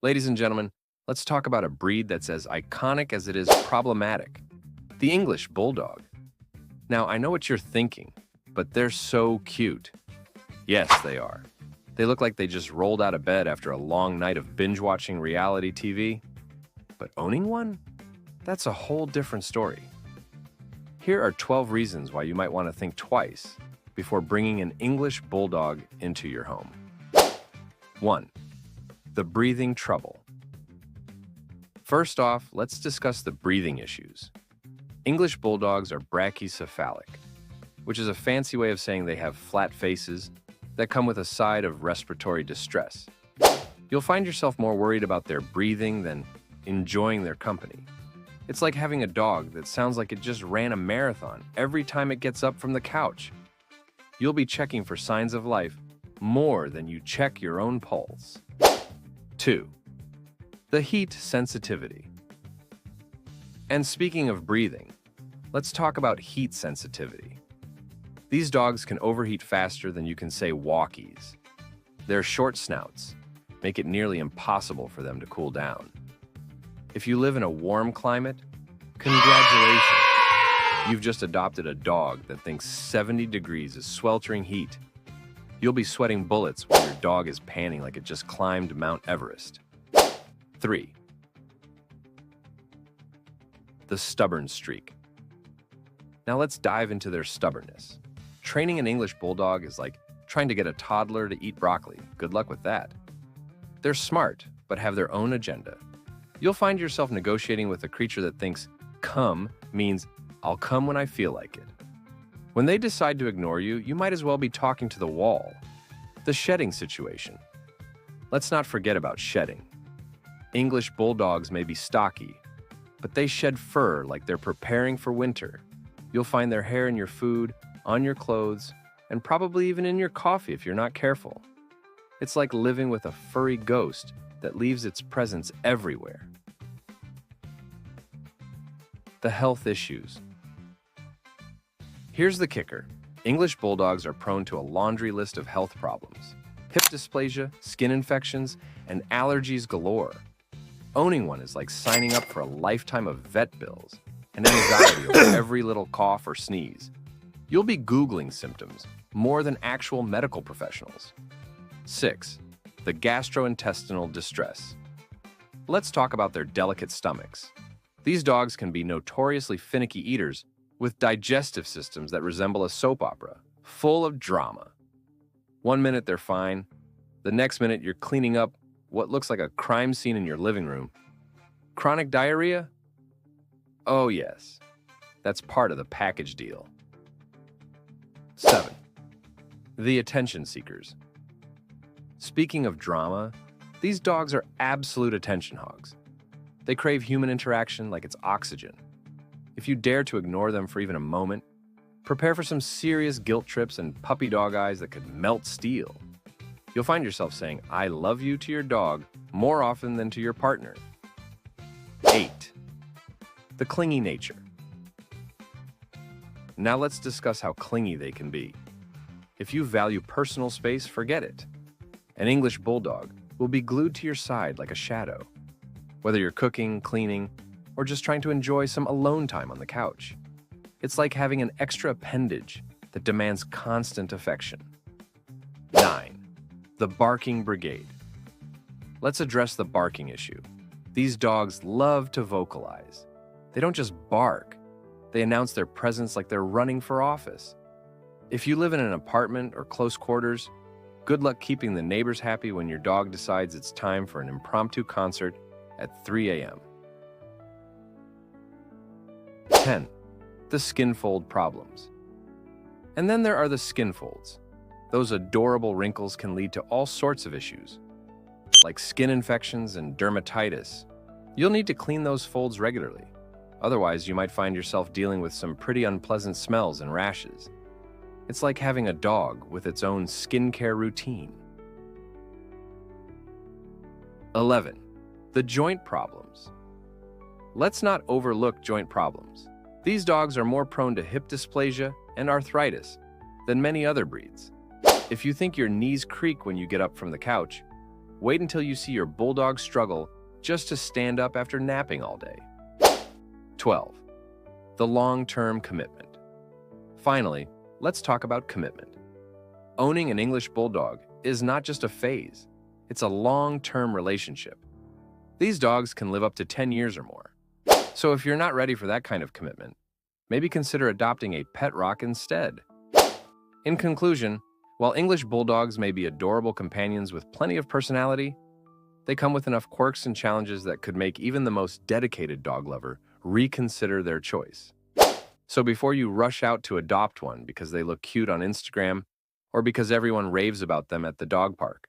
Ladies and gentlemen, let's talk about a breed that's as iconic as it is problematic. The English Bulldog. Now, I know what you're thinking, but they're so cute. Yes, they are. They look like they just rolled out of bed after a long night of binge-watching reality TV. But owning one? That's a whole different story. Here are 12 reasons why you might want to think twice before bringing an English Bulldog into your home. 1. The breathing trouble. First off, let's discuss the breathing issues. English Bulldogs are brachycephalic, which is a fancy way of saying they have flat faces that come with a side of respiratory distress. You'll find yourself more worried about their breathing than enjoying their company. It's like having a dog that sounds like it just ran a marathon every time it gets up from the couch. You'll be checking for signs of life more than you check your own pulse. 2. The heat sensitivity. And speaking of breathing, let's talk about heat sensitivity. These dogs can overheat faster than you can say walkies. Their short snouts make it nearly impossible for them to cool down. If you live in a warm climate, congratulations! You've just adopted a dog that thinks 70 degrees is sweltering heat. You'll be sweating bullets while your dog is panting like it just climbed Mount Everest. 3. The stubborn streak. Now let's dive into their stubbornness. Training an English Bulldog is like trying to get a toddler to eat broccoli. Good luck with that. They're smart, but have their own agenda. You'll find yourself negotiating with a creature that thinks come means I'll come when I feel like it. When they decide to ignore you, you might as well be talking to the wall. The shedding situation. Let's not forget about shedding. English Bulldogs may be stocky, but they shed fur like they're preparing for winter. You'll find their hair in your food, on your clothes, and probably even in your coffee if you're not careful. It's like living with a furry ghost that leaves its presence everywhere. The health issues. Here's the kicker. English Bulldogs are prone to a laundry list of health problems. Hip dysplasia, skin infections, and allergies galore. Owning one is like signing up for a lifetime of vet bills and anxiety over every little cough or sneeze. You'll be Googling symptoms more than actual medical professionals. 6. The gastrointestinal distress. Let's talk about their delicate stomachs. These dogs can be notoriously finicky eaters with digestive systems that resemble a soap opera, full of drama. One minute they're fine, the next minute you're cleaning up what looks like a crime scene in your living room. Chronic diarrhea? Oh yes, that's part of the package deal. 7. The attention seekers. Speaking of drama, these dogs are absolute attention hogs. They crave human interaction like it's oxygen. If you dare to ignore them for even a moment, prepare for some serious guilt trips and puppy dog eyes that could melt steel. You'll find yourself saying, I love you to your dog more often than to your partner. 8. The clingy nature. Now let's discuss how clingy they can be. If you value personal space, forget it. An English Bulldog will be glued to your side like a shadow. Whether you're cooking, cleaning, or just trying to enjoy some alone time on the couch. It's like having an extra appendage that demands constant affection. 9. The barking brigade. Let's address the barking issue. These dogs love to vocalize. They don't just bark. They announce their presence like they're running for office. If you live in an apartment or close quarters, good luck keeping the neighbors happy when your dog decides it's time for an impromptu concert at 3 a.m. 10. The skin fold problems. And then there are the skin folds. Those adorable wrinkles can lead to all sorts of issues, like skin infections and dermatitis. You'll need to clean those folds regularly. Otherwise, you might find yourself dealing with some pretty unpleasant smells and rashes. It's like having a dog with its own skincare routine. 11. The joint problems. Let's not overlook joint problems. These dogs are more prone to hip dysplasia and arthritis than many other breeds. If you think your knees creak when you get up from the couch, Wait until you see your bulldog struggle just to stand up after napping all day. 12. The long-term commitment. Finally, let's talk about commitment. Owning an English Bulldog is not just a phase, it's a long-term relationship. These dogs can live up to 10 years or more. So if you're not ready for that kind of commitment, maybe consider adopting a pet rock instead. In conclusion, while English Bulldogs may be adorable companions with plenty of personality, they come with enough quirks and challenges that could make even the most dedicated dog lover reconsider their choice. So before you rush out to adopt one because they look cute on Instagram or because everyone raves about them at the dog park,